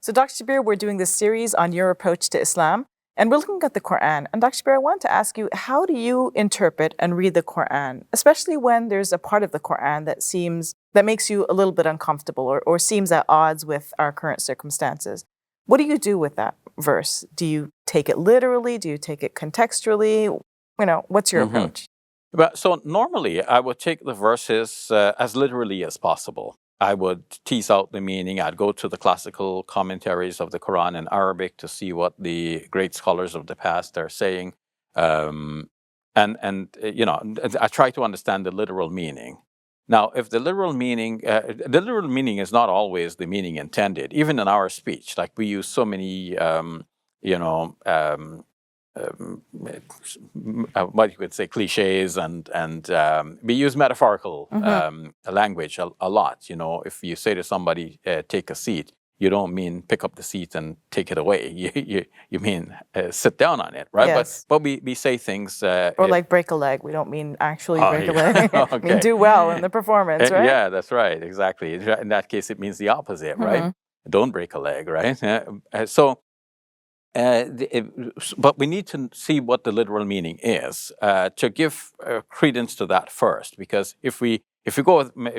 So, Dr. Shabir, we're doing this series on your approach to Islam, and we're looking at the Quran. And Dr. Shabir, I wanted to ask you, how do you interpret and read the Quran, especially when there's a part of the Quran that makes you a little bit uncomfortable or seems at odds with our current circumstances? What do you do with that verse? Do you take it literally? Do you take it contextually? What's your approach? So normally I would take the verses as literally as possible. I would tease out the meaning. I'd go to the classical commentaries of the Quran in Arabic to see what the great scholars of the past are saying, and I try to understand the literal meaning. Now, if the literal meaning is not always the meaning intended, even in our speech. Like we use so many, what you could say, cliches, and we use metaphorical language a lot. If you say to somebody, take a seat, you don't mean pick up the seat and take it away. You mean sit down on it, right? Yes. But we say things... or like break a leg. We don't mean actually break a leg. Okay. We mean do well in the performance, right? Yeah, that's right. Exactly. In that case, it means the opposite, right? Don't break a leg, right? But we need to see what the literal meaning is to give credence to that first. Because if we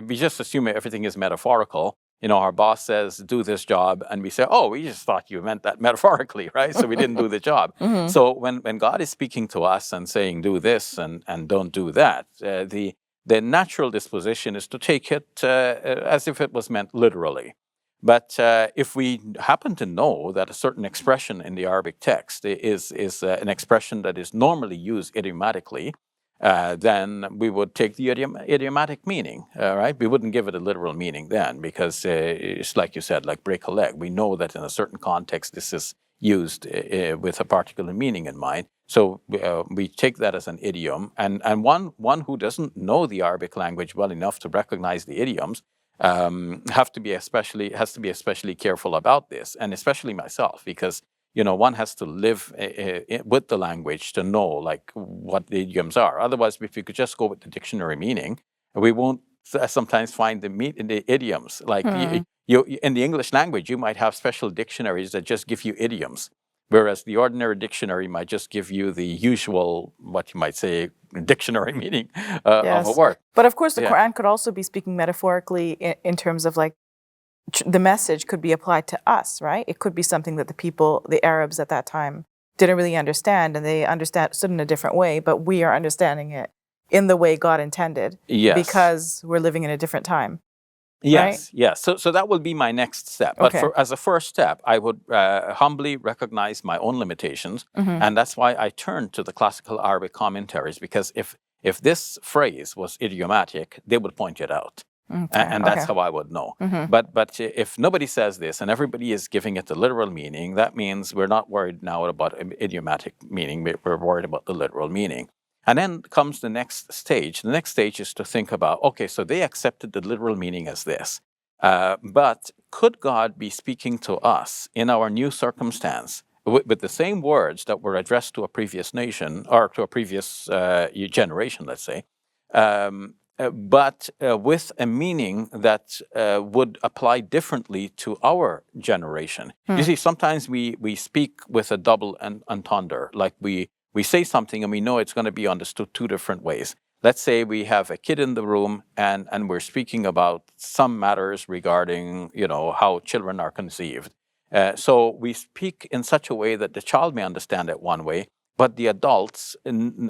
we just assume everything is metaphorical. Our boss says, do this job, and we say, oh, we just thought you meant that metaphorically, right? So we didn't do the job. So when God is speaking to us and saying, do this and don't do that, the natural disposition is to take it as if it was meant literally. But if we happen to know that a certain expression in the Arabic text is an expression that is normally used idiomatically, then we would take the idiomatic meaning, right? We wouldn't give it a literal meaning then, because it's like you said, like break a leg. We know that in a certain context this is used with a particular meaning in mind. So we take that as an idiom, and one who doesn't know the Arabic language well enough to recognize the idioms has to be especially careful about this, and especially myself, because one has to live with the language to know like what the idioms are. Otherwise, if you could just go with the dictionary meaning, we won't sometimes find the idioms. Like you in the English language, you might have special dictionaries that just give you idioms, whereas the ordinary dictionary might just give you the usual, what you might say, dictionary meaning of a word. But of course, the Quran could also be speaking metaphorically in terms of like the message could be applied to us, right? It could be something that the Arabs at that time didn't really understand, and they understood in a different way, but we are understanding it in the way God intended, because we're living in a different time. Yes, right? Yes. So that will be my next step. But as a first step, I would humbly recognize my own limitations, and that's why I turned to the classical Arabic commentaries, because if this phrase was idiomatic, they would point it out. And that's how I would know. But if nobody says this and everybody is giving it the literal meaning, that means we're not worried now about idiomatic meaning. We're worried about the literal meaning. And then comes the next stage. The next stage is to think about, okay, so they accepted the literal meaning as this. But could God be speaking to us in our new circumstance with the same words that were addressed to a previous nation or to a previous generation, let's say, but with a meaning that would apply differently to our generation? You see, sometimes we speak with a double entendre, like we say something and we know it's going to be understood two different ways. Let's say we have a kid in the room and we're speaking about some matters regarding, how children are conceived. So we speak in such a way that the child may understand it one way, but the adults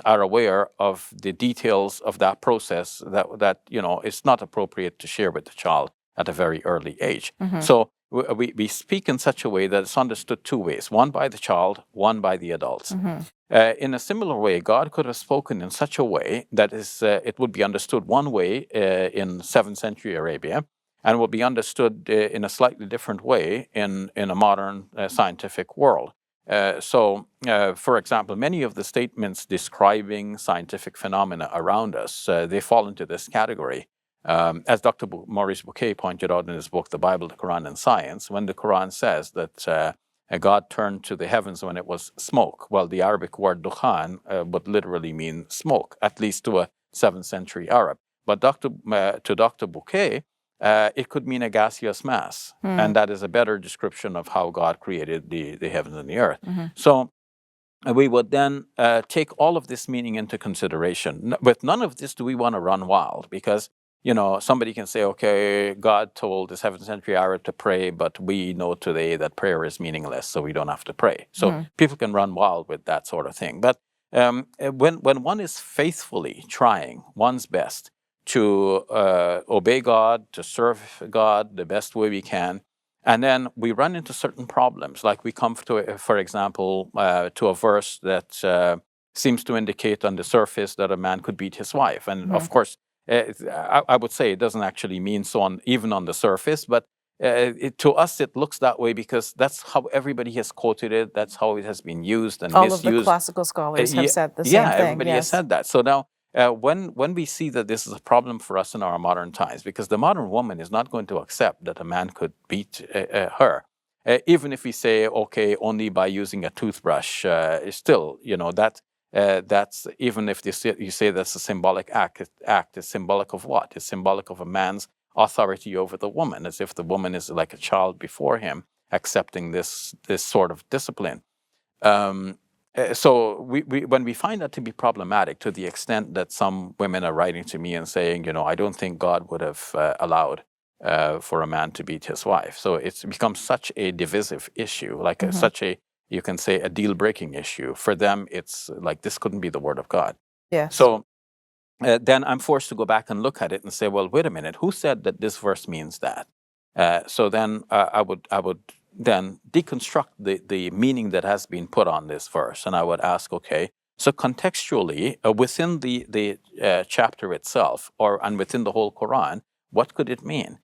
are aware of the details of that process that it's not appropriate to share with the child at a very early age. So we speak in such a way that it's understood two ways, one by the child, one by the adults. In a similar way, God could have spoken in such a way that it would be understood one way in 7th century Arabia, and will be understood in a slightly different way in a modern scientific world. For example, many of the statements describing scientific phenomena around us, they fall into this category. As Dr. Maurice Buquet pointed out in his book, The Bible, the Quran, and Science, when the Quran says that God turned to the heavens when it was smoke, well, the Arabic word dukhan would literally mean smoke, at least to a 7th century Arab. But to Dr. Buquet, it could mean a gaseous mass. And that is a better description of how God created the heavens and the earth. So we would then take all of this meaning into consideration. With none of this do we want to run wild, because somebody can say, okay, God told the 7th century Arab to pray, but we know today that prayer is meaningless, so we don't have to pray. So people can run wild with that sort of thing. But when one is faithfully trying one's best to obey God, to serve God the best way we can, and then we run into certain problems, like we come to, for example, to a verse that seems to indicate on the surface that a man could beat his wife. And of course, I would say it doesn't actually mean so even on the surface, but to us it looks that way because that's how everybody has quoted it. That's how it has been used and All misused. of the classical scholars have said the same Yeah, thing. everybody has said that. So now, when we see that this is a problem for us in our modern times, because the modern woman is not going to accept that a man could beat her, even if we say, okay, only by using a toothbrush, still, that's even if you say that's a symbolic act, it's symbolic of what? It's symbolic of a man's authority over the woman, as if the woman is like a child before him, accepting this sort of discipline. So when we find that to be problematic, to the extent that some women are writing to me and saying, I don't think God would have allowed for a man to beat his wife. So it's become such a divisive issue, like such a, you can say, a deal-breaking issue. For them, it's like this couldn't be the word of God. Yes. So then I'm forced to go back and look at it and say, well, wait a minute, who said that this verse means that? So then I would then deconstruct the meaning that has been put on this verse, and I would ask, okay, so contextually within the chapter itself, and within the whole Quran, what could it mean?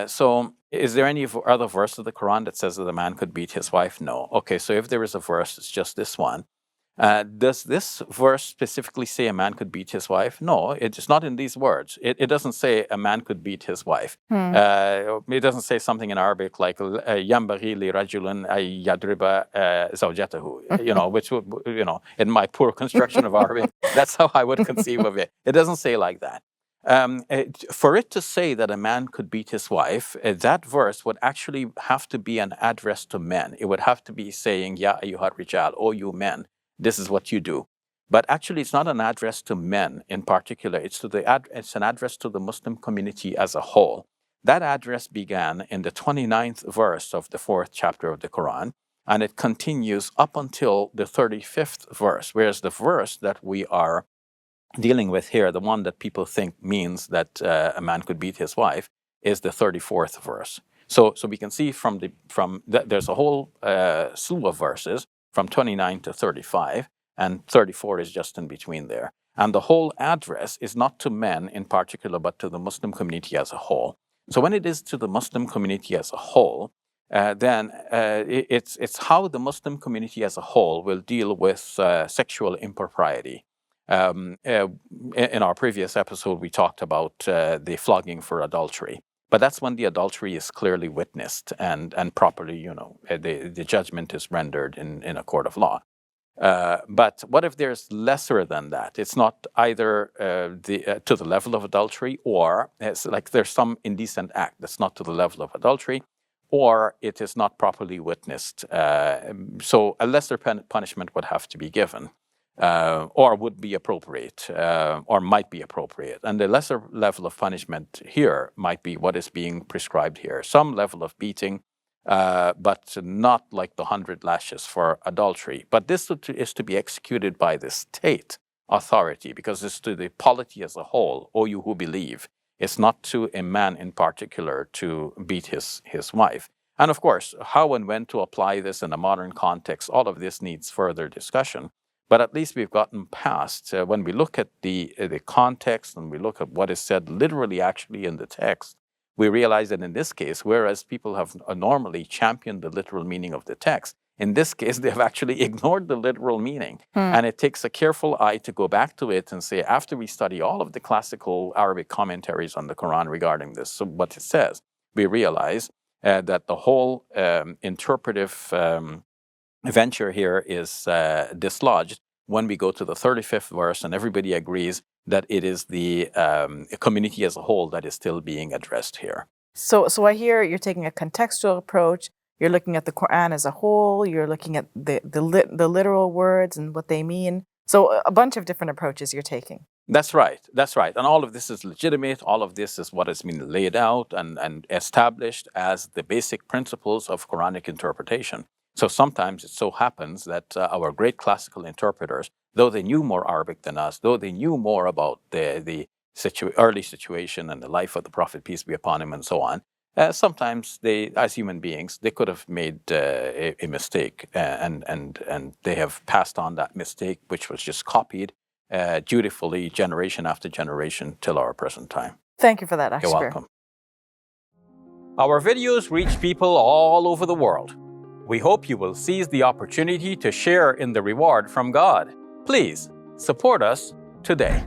So is there any other verse of the Quran that says that a man could beat his wife? No. Okay, so if there is a verse, it's just this one. Does this verse specifically say a man could beat his wife? No, it's not in these words. It doesn't say a man could beat his wife. It doesn't say something in Arabic like ينبغي لرجل أن يضرب زوجته, which would, in my poor construction of Arabic, that's how I would conceive of it. It doesn't say like that. For it to say that a man could beat his wife, that verse would actually have to be an address to men. It would have to be saying, Ya ayyuhar rijal, oh you men, this is what you do. But actually, it's not an address to men in particular. It's an address to the Muslim community as a whole. That address began in the 29th verse of the 4th chapter of the Quran, and it continues up until the 35th verse, whereas the verse that we are dealing with here, the one that people think means that a man could beat his wife, is the 34th verse. So we can see there's a whole slew of verses from 29 to 35, and 34 is just in between there. And the whole address is not to men in particular, but to the Muslim community as a whole. So when it is to the Muslim community as a whole, then it's how the Muslim community as a whole will deal with sexual impropriety. In our previous episode, we talked about the flogging for adultery. But that's when the adultery is clearly witnessed and properly, the judgment is rendered in a court of law. But what if there's lesser than that? It's not either to the level of adultery, or it's like there's some indecent act that's not to the level of adultery, or it is not properly witnessed. So a lesser punishment would have to be given. Or would be appropriate, or might be appropriate. And the lesser level of punishment here might be what is being prescribed here. Some level of beating, but not like the 100 lashes for adultery. But this is to be executed by the state authority, because it's to the polity as a whole, O you who believe. It's not to a man in particular to beat his wife. And of course, how and when to apply this in a modern context, all of this needs further discussion. But at least we've gotten past, when we look at the context and we look at what is said literally actually in the text, we realize that in this case, whereas people have normally championed the literal meaning of the text, in this case, they have actually ignored the literal meaning. And it takes a careful eye to go back to it and say, after we study all of the classical Arabic commentaries on the Quran regarding this, so what it says, we realize that the whole interpretive venture here is dislodged when we go to the 35th verse and everybody agrees that it is the community as a whole that is still being addressed here. So I hear you're taking a contextual approach. You're looking at the Quran as a whole. You're looking at the literal words and what they mean. So a bunch of different approaches you're taking. That's right. That's right. And all of this is legitimate. All of this is what has been laid out and established as the basic principles of Quranic interpretation. So sometimes it so happens that our great classical interpreters, though they knew more Arabic than us, though they knew more about the early situation and the life of the Prophet, peace be upon him, and so on, sometimes they, as human beings, they could have made a mistake, and they have passed on that mistake, which was just copied dutifully generation after generation till our present time. Thank you for that, You're Shabir. welcome. Our videos reach people all over the world. We hope you will seize the opportunity to share in the reward from God. Please support us today.